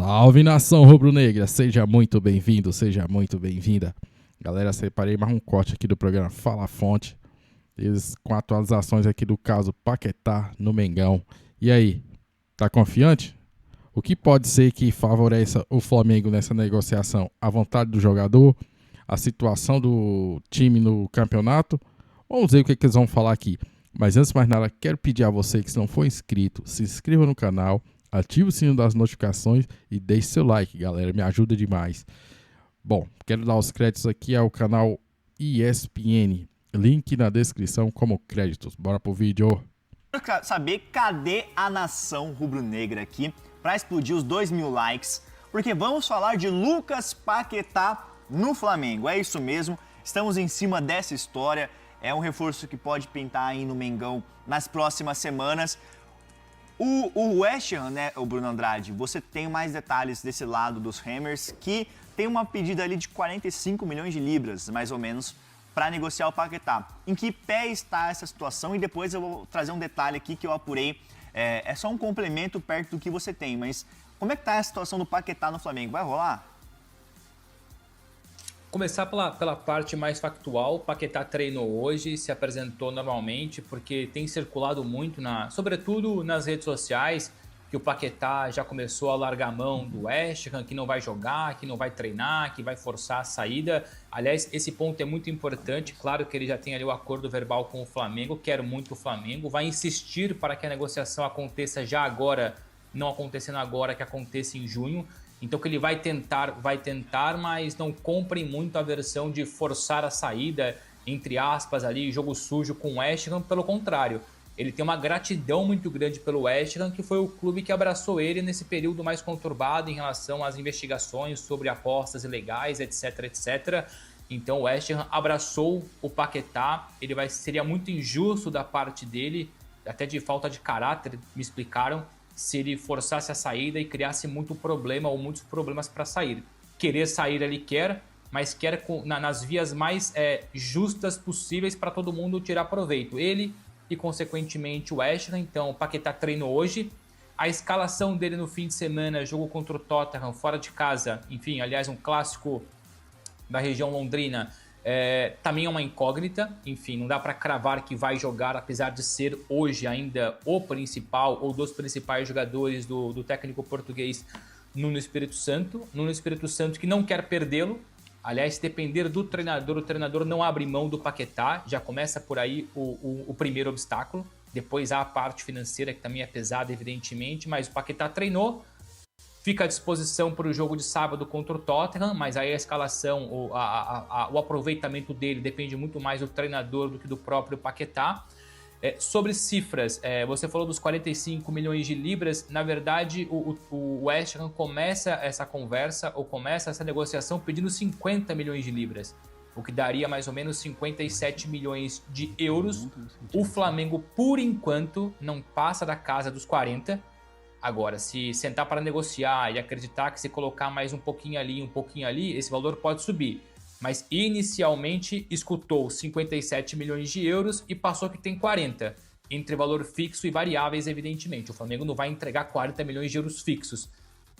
Salve, nação rubro-negra, seja muito bem-vindo, seja muito bem-vinda. Galera, separei mais um corte aqui do programa Fala Fonte, com atualizações aqui do caso Paquetá no Mengão. E aí, tá confiante? O que pode ser que favoreça o Flamengo nessa negociação? A vontade do jogador? A situação do time no campeonato? Vamos ver o que eles vão falar aqui. Mas antes de mais nada, quero pedir a você que se não for inscrito, se inscreva no canal, ative o sino das notificações e deixe seu like, galera, me ajuda demais. Bom, quero dar os créditos aqui ao canal ESPN, link na descrição como créditos. Bora pro vídeo. Quero saber cadê a nação rubro-negra aqui para explodir os 2.000 likes, porque vamos falar de Lucas Paquetá no Flamengo. É isso mesmo, estamos em cima dessa história, é um reforço que pode pintar aí no Mengão nas próximas semanas. O West Ham, né, o Bruno Andrade, você tem mais detalhes desse lado dos Hammers, que tem uma pedida ali de 45 milhões de libras, mais ou menos, para negociar o Paquetá. Em que pé está essa situação? E depois eu vou trazer um detalhe aqui que eu apurei. É só um complemento perto do que você tem, mas como é que está a situação do Paquetá no Flamengo? Vai rolar? Começar pela parte mais factual. O Paquetá treinou hoje, se apresentou normalmente, porque tem circulado muito, sobretudo nas redes sociais, que o Paquetá já começou a largar a mão do West Ham, que não vai jogar, que não vai treinar, que vai forçar a saída. Aliás, esse ponto é muito importante. Claro que ele já tem ali o acordo verbal com o Flamengo, quer muito o Flamengo, vai insistir para que a negociação aconteça já agora, não acontecendo agora, que aconteça em junho. Então que ele vai tentar, mas não comprem muito a versão de forçar a saída, entre aspas, ali, jogo sujo com o West Ham. Pelo contrário, ele tem uma gratidão muito grande pelo West Ham, que foi o clube que abraçou ele nesse período mais conturbado em relação às investigações sobre apostas ilegais, etc, etc. Então o West Ham abraçou o Paquetá. Seria muito injusto da parte dele, até de falta de caráter, me explicaram, se ele forçasse a saída e criasse muito problema ou muitos problemas para sair. Querer sair ele quer, mas quer nas vias mais justas possíveis para todo mundo tirar proveito. Ele e, consequentemente, o West Ham. Então, o Paquetá treinou hoje. A escalação dele no fim de semana, jogo contra o Tottenham, fora de casa. Enfim, aliás, um clássico da região londrina. Também é uma incógnita, enfim, não dá para cravar que vai jogar, apesar de ser hoje ainda o principal ou dos principais jogadores do técnico português Nuno Espírito Santo. Nuno Espírito Santo que não quer perdê-lo. Aliás, se depender do treinador, o treinador não abre mão do Paquetá, já começa por aí o primeiro obstáculo. Depois há a parte financeira, que também é pesada, evidentemente, mas o Paquetá treinou. Fica à disposição para o jogo de sábado contra o Tottenham, mas aí a escalação, o aproveitamento dele depende muito mais do treinador do que do próprio Paquetá. Sobre cifras, você falou dos 45 milhões de libras. Na verdade, o West Ham começa essa conversa, ou começa essa negociação pedindo 50 milhões de libras, o que daria mais ou menos 57 milhões de euros. O Flamengo, por enquanto, não passa da casa dos 40. Agora, se sentar para negociar e acreditar que se colocar mais um pouquinho ali, esse valor pode subir. Mas inicialmente escutou 57 milhões de euros e passou que tem 40, entre valor fixo e variáveis, evidentemente. O Flamengo não vai entregar 40 milhões de euros fixos.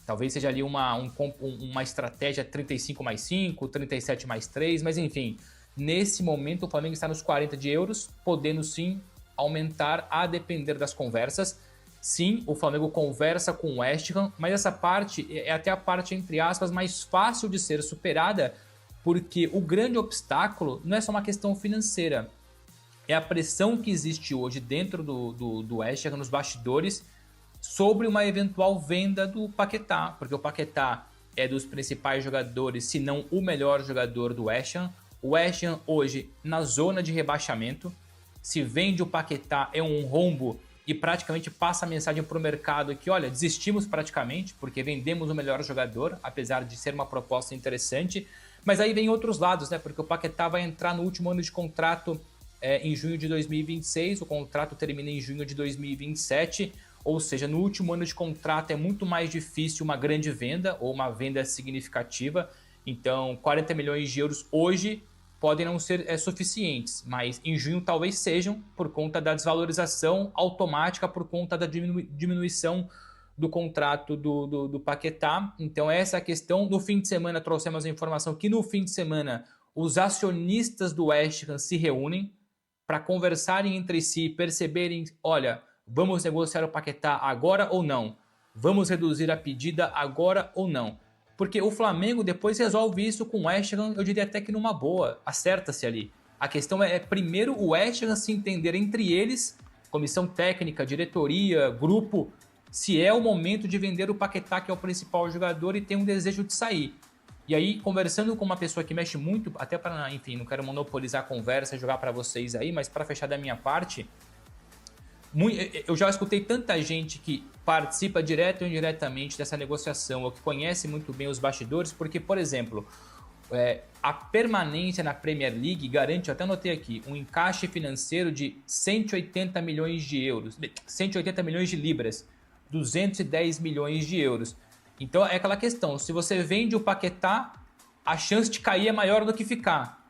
Talvez seja ali uma estratégia 35 mais 5, 37 mais 3, mas enfim. Nesse momento o Flamengo está nos 40 de euros, podendo sim aumentar a depender das conversas. Sim, o Flamengo conversa com o West Ham, mas essa parte é até a parte, entre aspas, mais fácil de ser superada, porque o grande obstáculo não é só uma questão financeira, é a pressão que existe hoje dentro do West Ham, nos bastidores, sobre uma eventual venda do Paquetá, porque o Paquetá é dos principais jogadores, se não o melhor jogador do West Ham. O West Ham hoje na zona de rebaixamento, se vende o Paquetá é um rombo e praticamente passa a mensagem para o mercado que, olha, desistimos praticamente, porque vendemos o melhor jogador, apesar de ser uma proposta interessante. Mas aí vem outros lados, né? Porque o Paquetá vai entrar no último ano de contrato em junho de 2026, o contrato termina em junho de 2027, ou seja, no último ano de contrato é muito mais difícil uma grande venda ou uma venda significativa. Então, 40 milhões de euros hoje podem não ser suficientes, mas em junho talvez sejam, por conta da desvalorização automática, por conta da diminuição do contrato do Paquetá. Então essa é a questão. No fim de semana trouxemos a informação que no fim de semana os acionistas do West Ham se reúnem para conversarem entre si, perceberem, olha, vamos negociar o Paquetá agora ou não? Vamos reduzir a pedida agora ou não? Porque o Flamengo depois resolve isso com o West Ham, eu diria até que numa boa, acerta-se ali. A questão é primeiro o West Ham se entender entre eles, comissão técnica, diretoria, grupo, se é o momento de vender o Paquetá, que é o principal jogador e tem um desejo de sair. E aí, conversando com uma pessoa que mexe muito, até para, enfim, não quero monopolizar a conversa, jogar para vocês aí, mas para fechar da minha parte, eu já escutei tanta gente que participa direto ou indiretamente dessa negociação, ou que conhece muito bem os bastidores, porque, por exemplo, a permanência na Premier League garante, eu até anotei aqui, um encaixe financeiro de 180 milhões de euros, 180 milhões de libras, 210 milhões de euros. Então é aquela questão, se você vende o Paquetá, a chance de cair é maior do que ficar.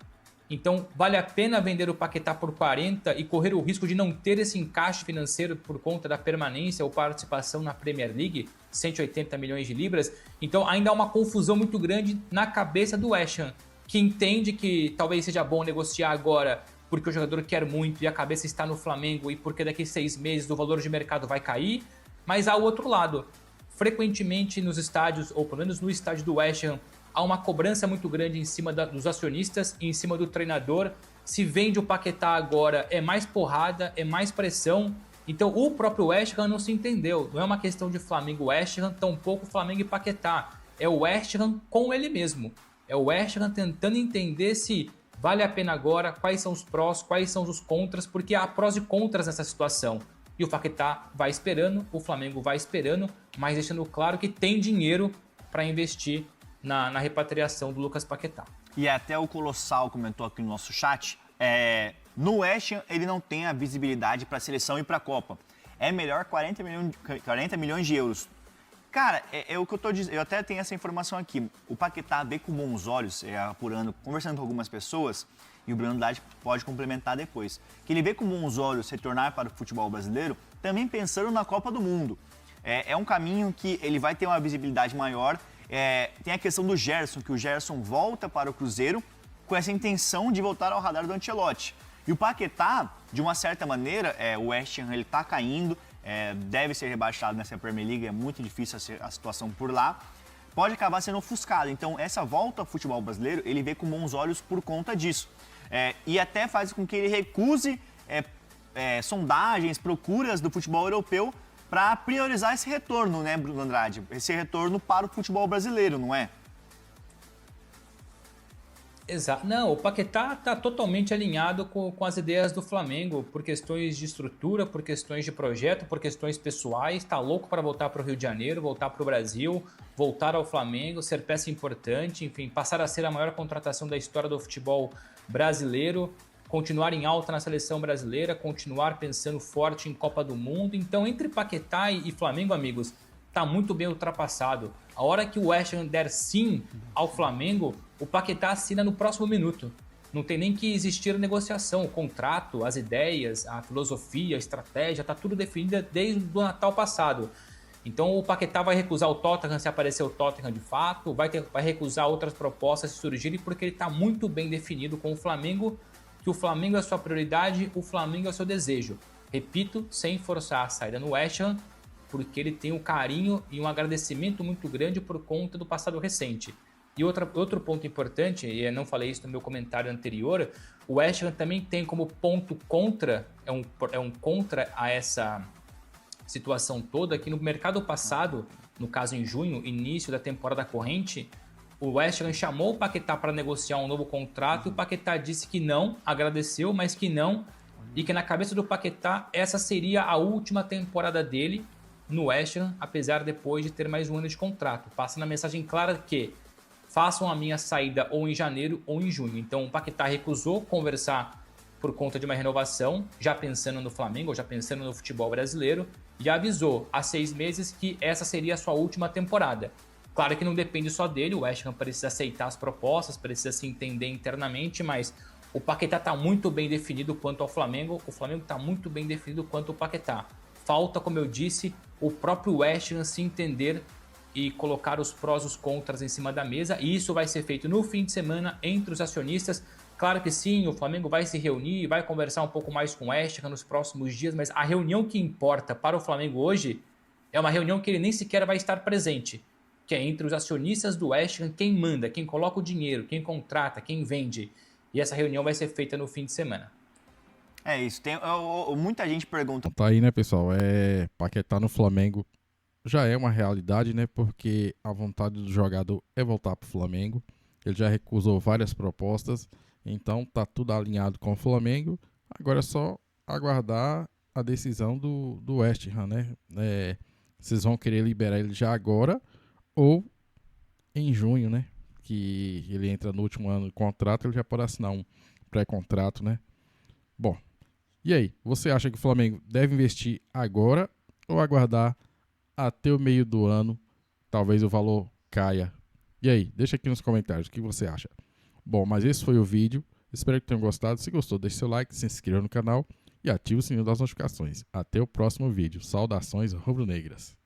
Então vale a pena vender o Paquetá por 40 e correr o risco de não ter esse encaixe financeiro por conta da permanência ou participação na Premier League, 180 milhões de libras. Então ainda há uma confusão muito grande na cabeça do West Ham, que entende que talvez seja bom negociar agora porque o jogador quer muito e a cabeça está no Flamengo e porque daqui a 6 meses o valor de mercado vai cair. Mas há o outro lado. Frequentemente nos estádios, ou pelo menos no estádio do West Ham, há uma cobrança muito grande em cima dos acionistas e em cima do treinador. Se vende o Paquetá agora, é mais porrada, é mais pressão. Então o próprio West Ham não se entendeu. Não é uma questão de Flamengo e West Ham, tampouco Flamengo e Paquetá. É o West Ham com ele mesmo. É o West Ham tentando entender se vale a pena agora, quais são os prós, quais são os contras, porque há prós e contras nessa situação. E o Paquetá vai esperando, o Flamengo vai esperando, mas deixando claro que tem dinheiro para investir na repatriação do Lucas Paquetá. E até o Colossal comentou aqui no nosso chat, no West Ham ele não tem a visibilidade para a seleção e para a Copa. É melhor 40 milhões de euros. Cara, é o que eu tô dizendo, eu até tenho essa informação aqui. O Paquetá vê com bons olhos, apurando, conversando com algumas pessoas, e o Bruno Andrade pode complementar depois, que ele vê com bons olhos retornar para o futebol brasileiro, também pensando na Copa do Mundo. É um caminho que ele vai ter uma visibilidade maior. Tem a questão do Gerson, que o Gerson volta para o Cruzeiro com essa intenção de voltar ao radar do Ancelotti. E o Paquetá, de uma certa maneira, o West Ham ele está caindo, deve ser rebaixado nessa Premier League, é muito difícil a situação por lá, pode acabar sendo ofuscado. Então essa volta ao futebol brasileiro, ele vê com bons olhos por conta disso. E até faz com que ele recuse sondagens, procuras do futebol europeu para priorizar esse retorno, né, Bruno Andrade? Esse retorno para o futebol brasileiro, não é? Exato. Não, o Paquetá está totalmente alinhado com as ideias do Flamengo, por questões de estrutura, por questões de projeto, por questões pessoais. Está louco para voltar para o Rio de Janeiro, voltar para o Brasil, voltar ao Flamengo, ser peça importante, enfim, passar a ser a maior contratação da história do futebol brasileiro, continuar em alta na seleção brasileira, continuar pensando forte em Copa do Mundo. Então, entre Paquetá e Flamengo, amigos, está muito bem ultrapassado. A hora que o West Ham der sim ao Flamengo, o Paquetá assina no próximo minuto. Não tem nem que existir negociação, o contrato, as ideias, a filosofia, a estratégia, está tudo definido desde o Natal passado. Então o Paquetá vai recusar o Tottenham se aparecer o Tottenham de fato, vai recusar outras propostas se surgirem, porque ele está muito bem definido com o Flamengo, que o Flamengo é a sua prioridade, o Flamengo é o seu desejo. Repito, sem forçar a saída no West Ham, porque ele tem um carinho e um agradecimento muito grande por conta do passado recente. E outro ponto importante, e eu não falei isso no meu comentário anterior, o West Ham também tem como ponto contra, é um contra a essa situação toda, que no mercado passado, no caso em junho, início da temporada corrente, o West Ham chamou o Paquetá para negociar um novo contrato e o Paquetá disse que não, agradeceu, mas que não, e que na cabeça do Paquetá essa seria a última temporada dele no West Ham, apesar depois de ter mais um ano de contrato. Passando a mensagem clara que façam a minha saída ou em janeiro ou em junho. Então o Paquetá recusou conversar por conta de uma renovação, já pensando no Flamengo, já pensando no futebol brasileiro, e avisou há 6 meses que essa seria a sua última temporada. Claro que não depende só dele, o West Ham precisa aceitar as propostas, precisa se entender internamente, mas o Paquetá está muito bem definido quanto ao Flamengo, o Flamengo está muito bem definido quanto ao Paquetá. Falta, como eu disse, o próprio West Ham se entender e colocar os prós e os contras em cima da mesa, e isso vai ser feito no fim de semana entre os acionistas. Claro que sim, o Flamengo vai se reunir, vai conversar um pouco mais com o West Ham nos próximos dias, mas a reunião que importa para o Flamengo hoje é uma reunião que ele nem sequer vai estar presente, que é entre os acionistas do West Ham, quem manda, quem coloca o dinheiro, quem contrata, quem vende. E essa reunião vai ser feita no fim de semana. É isso. Muita gente pergunta. Tá aí, né, pessoal? Paquetá no Flamengo já é uma realidade, né? Porque a vontade do jogador é voltar pro Flamengo. Ele já recusou várias propostas, então tá tudo alinhado com o Flamengo. Agora é só aguardar a decisão do West Ham, né? Vocês vão querer liberar ele já agora ou em junho, né? Que ele entra no último ano de contrato, ele já pode assinar um pré-contrato, né? Bom, e aí? Você acha que o Flamengo deve investir agora ou aguardar até o meio do ano? Talvez o valor caia. E aí? Deixa aqui nos comentários o que você acha. Bom, mas esse foi o vídeo. Espero que tenham gostado. Se gostou, deixe seu like, se inscreva no canal e ative o sininho das notificações. Até o próximo vídeo. Saudações rubro-negras.